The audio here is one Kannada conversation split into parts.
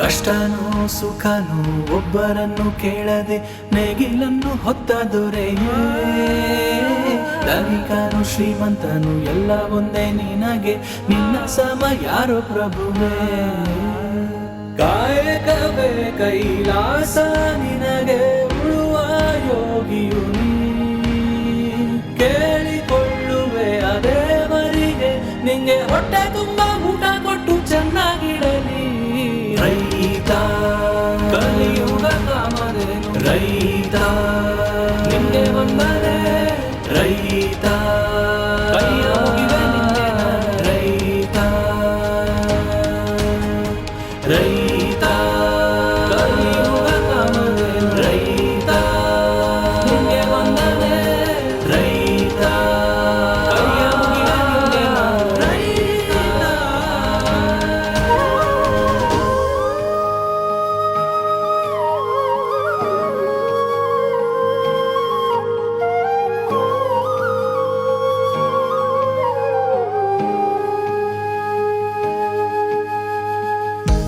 ಕಷ್ಟನೋ ಸುಖನೋ ಒಬ್ಬರನ್ನು ಕೇಳದೆ ನೇಗಿಲನ್ನು ಹೊತ್ತ ದೊರೆಯೇ. ಧನಿಕನು ಶ್ರೀಮಂತನು ಎಲ್ಲ ಒಂದೇ ನಿನಗೆ, ನಿನ್ನ ಸಮ ಯಾರೋ ಪ್ರಭುವೇ. ಕಾಯಕವೇ ಕೈಲಾಸ ನಿನಗೆ, ಉಳುವ ಯೋಗಿಯು ನೀ. ಕೇಳಿಕೊಳ್ಳುವೆ ಅದೇ ಮರಿಗೆ, ನಿಂಗೆ ಹೊಟ್ಟೆ ತುಂಬ ಊಟ ಕೊಟ್ಟು ಚೆನ್ನಾಗಿಡಲಿ. ರೈತ ಕಲಿಯುಗ ಕಾಮಧೇನು ರೈತ, ನಿಂಗೆ ವಂದನೆ ರೈತ. ಕೈಯ ಮುಗಿವೆ ನಿಂಗೆ ರೈತ. ರೈತ ಕಲಿಯುಗ ಕಾಮಧೇನು ರೈತ, ನಿಂಗೆ ವಂದನೆ ರೈತ. ಕೈಯ ಮುಗಿವೆ ನಿಂಗೆ ರೈತ.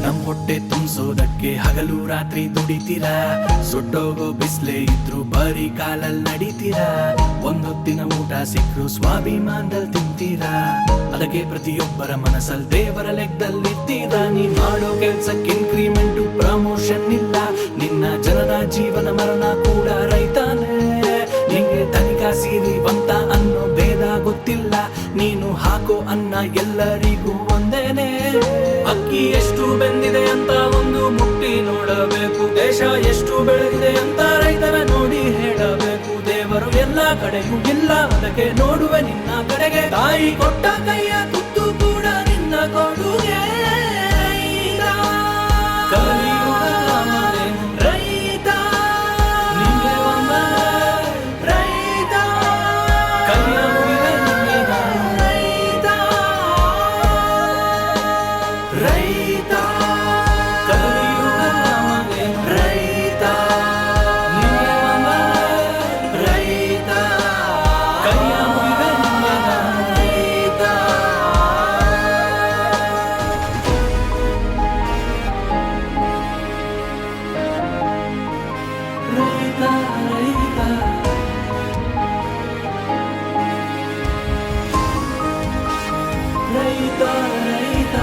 ನಮ್ ಹೊಟ್ಟೆ ತುಂಬಿಸೋದಕ್ಕೆ ಹಗಲು ರಾತ್ರಿ ದುಡಿತೀರಾ, ಸುಟ್ಟೋಗೋ ಬಿಸ್ಲೇ ಇದ್ರು ಬರೀ ಕಾಲಲ್ಲಿ ನಡೀತೀರಾ. ಒಂದೊತ್ತಿನ ಊಟ ಸಿಕ್ಕರು ಸ್ವಾಭಿಮಾನದಲ್ಲಿ ತಿಂತೀರಾ, ಅದಕ್ಕೆ ಪ್ರತಿಯೊಬ್ಬರ ಮನಸ್ಸಲ್ಲಿ ದೇವರ ಲೆಕ್ಕದಲ್ಲಿರ್ತೀರಾ. ನೀ ಮಾಡೋ ಕೆಲ್ಸಕ್ಕೆ ಇನ್ಕ್ರಿಮೆಂಟು ಪ್ರಮೋಷನ್ ಇಲ್ಲ, ನಿನ್ನ ಜನರ ಜೀವನ ಮರಣ ಕೂಡ ರೈತಾನೆ. ನಿಂಗೆ ಧನಿಕ ಸಿರಿವಂತ ಅನ್ನೋ ಭೇದ ಗೊತ್ತಿಲ್ಲ, ನೀನು ಹಾಕೋ ಅನ್ನ ಎಲ್ಲರಿಗೂ ಒಂದೇನೆ. ಅಕ್ಕಿ ಎಷ್ಟು ಬೆಂದಿದೆ ಅಂತ ಒಂದು ಮುಟ್ಟಿ ನೋಡಬೇಕು, ದೇಶ ಎಷ್ಟು ಬೆಳೆದಿದೆ ಅಂತ ರೈತರ ನೋಡಿ ಹೇಳಬೇಕು. ದೇವರು ಎಲ್ಲ ಕಡೆಗೂ ಇಲ್ಲ, ಅದಕ್ಕೆ ನೋಡುವೆ ನಿನ್ನ ಕಡೆಗೆ. ತಾಯಿ ಕೊಟ್ಟ ಕೈಯ ತುತ್ತು ಕೂಡ ನಿನ್ನ ಕೊಡುಗೆ. ಕಲಿಯುಗ ಕಾಮಧೇನು ರೈತ, ನಿಂಗೆ ವಂದನೆ ರೈತ. ಕೈಯ ಮುಗಿವೆ ನಿಂಗೆ ರೈತ. ರೈತ ಕಲಿಯುಗ ಕಾಮಧೇನು ರೈತ, ನಿಂಗೆ ವಂದನೆ ರೈತ. ಕೈಯ ಮುಗಿವೆ ನಿಂಗೆ ರೈತ. ರೈತ ರೈತ ರೈತ ರೈತ.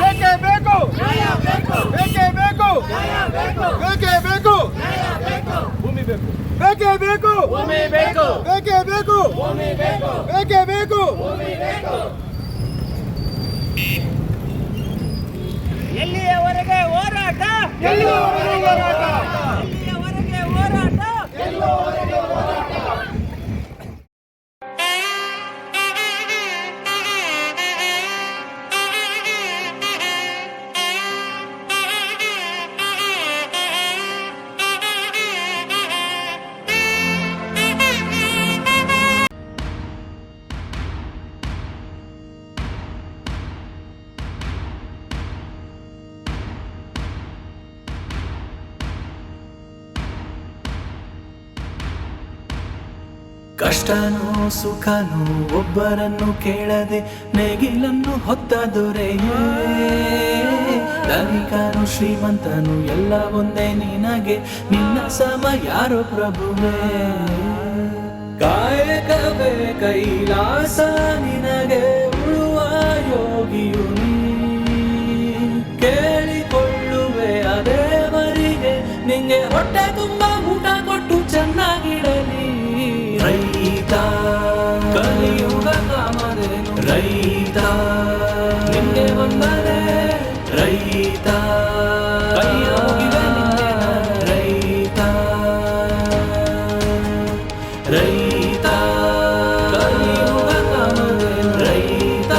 ಬೇಕೇ ಬೇಕು, ಭೂಮಿ ಬೇಕು. ಬೇಕೇ ಬೇಕು, ಭೂಮಿ ಬೇಕು. ಬೇಕೇ ಬೇಕು, ಭೂಮಿ ಬೇಕು. ಎಲ್ಲಿಯವರೆಗೆ ಹೋರಾಟ, ಎಲ್ಲಿಯವರೆಗೆ ಹೋರಾಟ, ಎಲ್ಲಿಯವರೆಗೆ ಹೋರಾಟ, ಎಲ್ಲಿಯವರೆಗೆ ಹೋರಾಟ. ಕಷ್ಟನೋ ಸುಖನೋ ಒಬ್ಬರನ್ನು ಕೇಳದೆ ನೇಗಿಲನ್ನು ಹೊತ್ತ ದೊರೆಯೇ. ಧನಿಕನು ಶ್ರೀಮಂತನು ಎಲ್ಲ ಒಂದೇ ನಿನಗೆ, ನಿನ್ನ ಸಮ ಯಾರೋ ಪ್ರಭುವೇ. ಕಾಯಕವೇ ಕೈಲಾಸ ನಿನಗೆ, ಉಳುವ ಯೋಗಿಯು ನೀ. ಕೇಳಿಕೊಳ್ಳುವೆ ಅದೇ ಮರಿಗೆ, ನಿಂಗೆ ಹೊಟ್ಟೆ ತುಂಬ ಊಟ ಕೊಟ್ಟು ಚೆನ್ನಾಗಿಡಲಿ. ರೈತ ಕಲಿಯುಗ ಕಾಮಧೇನು ರೈತ, ನಿಂಗೆ ವಂದನೆ ರೈತ. ಕೈಯ ಮುಗಿವೆ ನಿಂಗೆ ರೈತ. ರೈತ ಕಲಿಯುಗ ಕಾಮಧೇನು ರೈತ.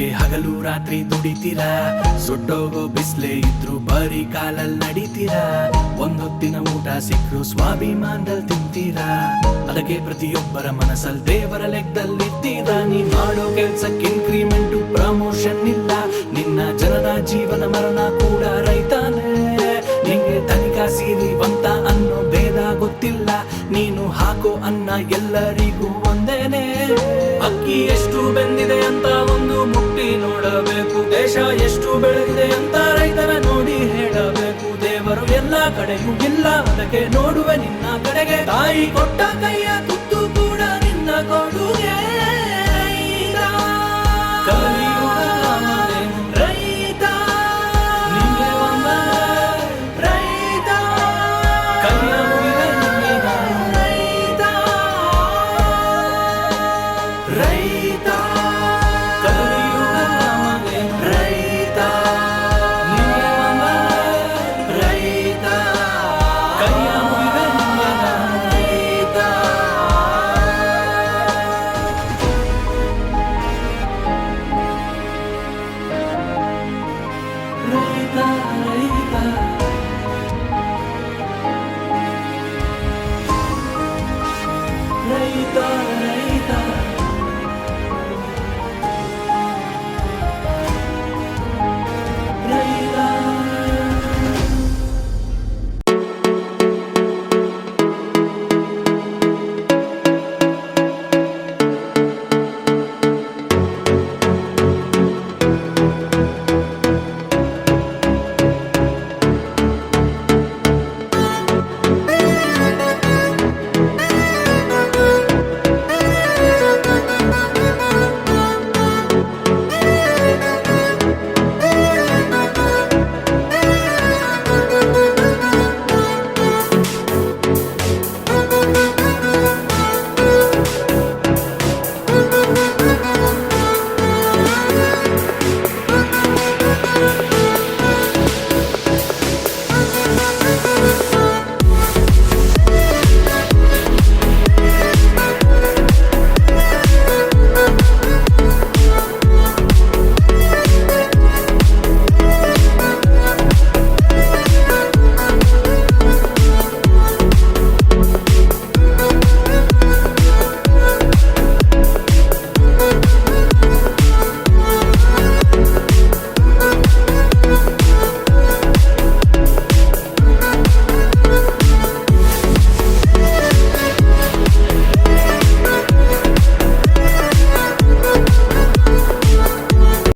ಓದಕ್ಕೆ ಹಗಲು ರಾತ್ರಿ ದುಡಿತೀರಾ, ಸುಟ್ಟೋಗೋ ಬಿಸ್ಲೆ ಇದ್ರು ಬರೀ ಕಾಲಲ್ಲಿ ನಡೀತೀರಾ, ಒಂದೊತ್ತಿನ ಊಟ ಸಿಕ್ಕರು ಸ್ವಾಭಿಮಾನದಲ್ಲಿ ತಿಂತೀರಾ, ಅದಕ್ಕೆ ಪ್ರತಿಯೊಬ್ಬರ ಮನಸ್ಸಲ್ಲಿ ದೇವರ ಲೆಕ್ಕದಲ್ಲಿರ್ತೀರಾ. ನೀ ಮಾಡೋ ಕೆಲ್ಸಕ್ಕೆ ಇನ್ಕ್ರಿಮೆಂಟು ಪ್ರಮೋಷನ್ ಇಲ್ಲ, ನಿನ್ನ ಜನರ ಜೀವನ ಮರಣ ಕೂಡ ರೈತಾನೆ. ನಿಂಗೆ ತನಿಖಾ ಸಿರಿವಂತ ಅನ್ನೋ ಭೇದ ಗೊತ್ತಿಲ್ಲ, ನೀನು ಹಾಕೋ ಅನ್ನ ಎಲ್ಲರಿಗೂ ಒಂದೇನೆ. ಅಕ್ಕಿ ಎಷ್ಟು ಬೆಂದಿದೆ ಅಂತ ಒಂದು ಮುಟ್ಟಿ ನೋಡಬೇಕು, ದೇಶ ಎಷ್ಟು ಬೆಳೆದಿದೆ ಅಂತ ರೈತರ ನೋಡಿ ಹೇಳಬೇಕು. ದೇವರು ಎಲ್ಲ ಕಡೆಗೂ ಇಲ್ಲ, ಅದಕ್ಕೆ ನೋಡುವೆ ನಿನ್ನ ಕಡೆಗೆ. ತಾಯಿ ಕೊಟ್ಟ ಕೈಯ ತುತ್ತು ಕೂಡ ನಿನ್ನ ಕೊಡು,